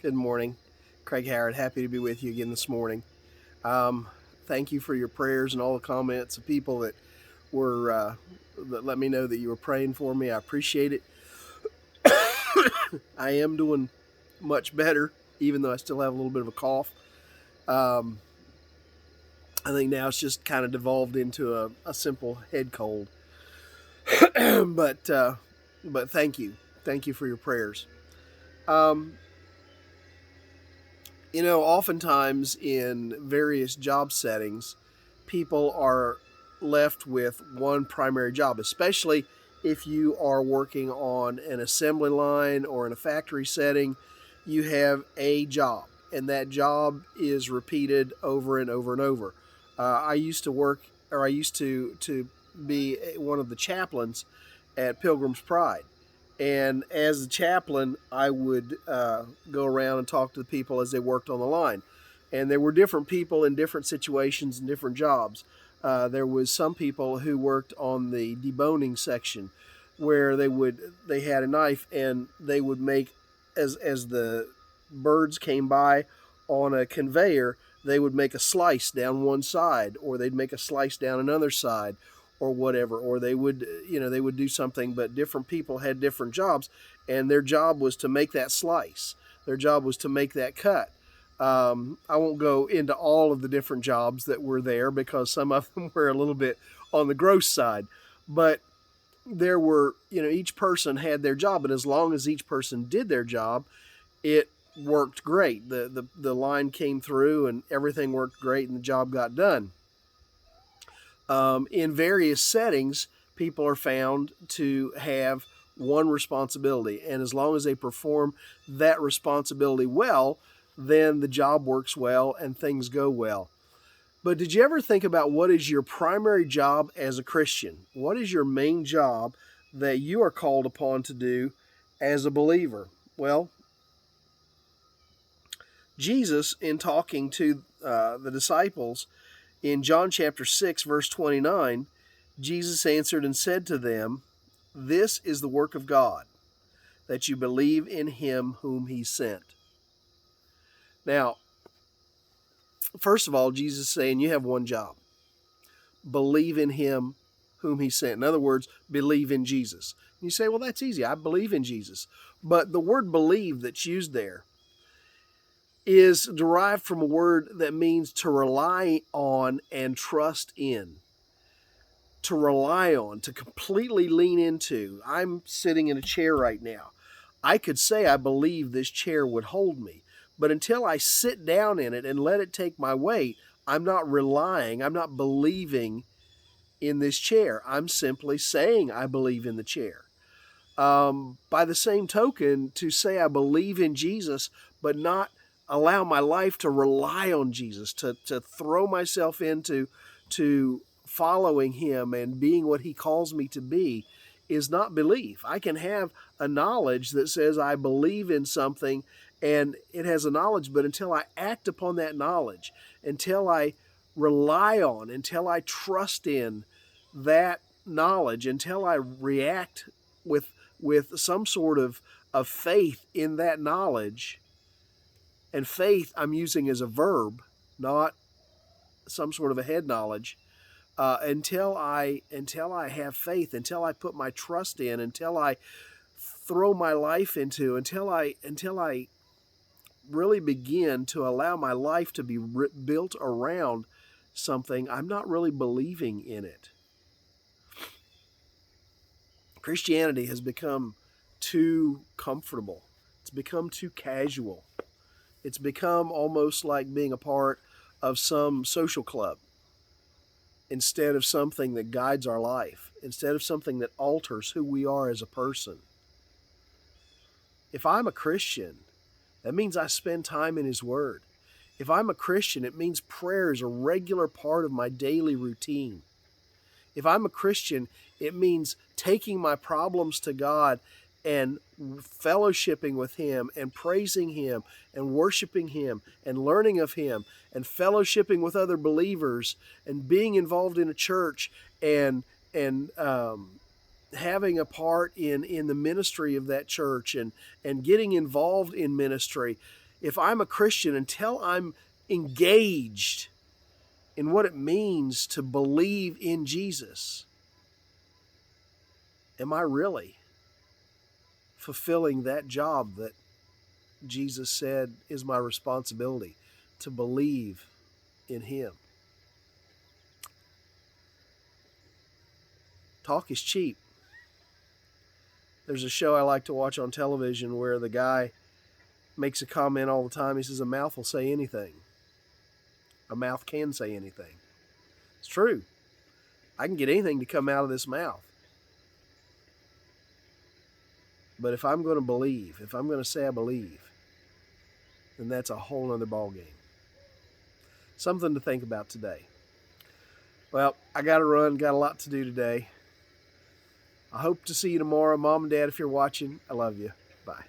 Good morning. Craig Howard, happy to be with you again this morning. Um, Thank you for your prayers and all the comments of people were that let me know that you were praying for me. I appreciate it. I am doing much better, even though I still have a little bit of a cough. Um, I think now it's just kind of devolved into a simple head cold. but uh, but thank you for your prayers. Um, Oftentimes in various job settings, people are left with one primary job, especially if you are working on an assembly line or in a factory setting. You have a job, and that job is repeated over and over and over. I used to work, or I used to be one of the chaplains at Pilgrim's Pride. And as a chaplain, I would go around and talk to the people as they worked on the line. And there were different people in different situations and different jobs. There was some people who worked on the deboning section, where they had a knife and they would make, as the birds came by on a conveyor, they would make a slice down one side, or they'd make a slice down another side, or whatever, or they would do something. But different people had different jobs, and their job was to make that slice. Their job was to make that cut. I won't go into all of the different jobs that were there, because some of them were a little bit on the gross side. But there were, each person had their job, and as long as each person did their job, it worked great. The line came through, and everything worked great, and the job got done. In various settings, people are found to have one responsibility, and as long as they perform that responsibility well, then the job works well and things go well. But did you ever think about what is your primary job as a Christian? What is your main job that you are called upon to do as a believer? Well, Jesus, in talking to the disciples in John chapter 6, verse 29, Jesus answered and said to them, "This is the work of God, that you believe in him whom he sent." Now, first of all, Jesus is saying you have one job: believe in him whom he sent. In other words, believe in Jesus. And you say, well, that's easy. I believe in Jesus. But the word believe that's used there is derived from a word that means to rely on and trust in. To rely on, to completely lean into. I'm sitting in a chair right now. I could say I believe this chair would hold me, but until I sit down in it and let it take my weight, I'm not relying, I'm not believing in this chair. I'm simply saying I believe in the chair. By the same token, to say I believe in Jesus, but not allow my life to rely on Jesus, to throw myself into to following him and being what he calls me to be, is not belief. I can have a knowledge that says I believe in something, and it has a knowledge, but until I act upon that knowledge, until I rely on, until I trust in that knowledge, until I react with some sort of faith in that knowledge. And faith I'm using as a verb, not some sort of a head knowledge. Until I have faith, until I put my trust in, until I throw my life into, until I really begin to allow my life to be built around something, I'm not really believing in it. Christianity has become too comfortable. It's become too casual. It's become almost like being a part of some social club instead of something that guides our life, instead of something that alters who we are as a person. If I'm a Christian, that means I spend time in His Word. If I'm a Christian, it means prayer is a regular part of my daily routine. If I'm a Christian, it means taking my problems to God and fellowshipping with Him and praising Him and worshiping Him and learning of Him and fellowshipping with other believers and being involved in a church and having a part in the ministry of that church and getting involved in ministry. If I'm a Christian, until I'm engaged in what it means to believe in Jesus, am I really fulfilling that job that Jesus said is my responsibility, to believe in Him? Talk is cheap. There's a show I like to watch on television where the guy makes a comment all the time. He says, a mouth will say anything. A mouth can say anything. It's true. I can get anything to come out of this mouth. But if I'm going to believe, if I'm going to say I believe, then that's a whole other ballgame. Something to think about today. Well, I got to run. Got a lot to do today. I hope to see you tomorrow. Mom and Dad, if you're watching, I love you. Bye.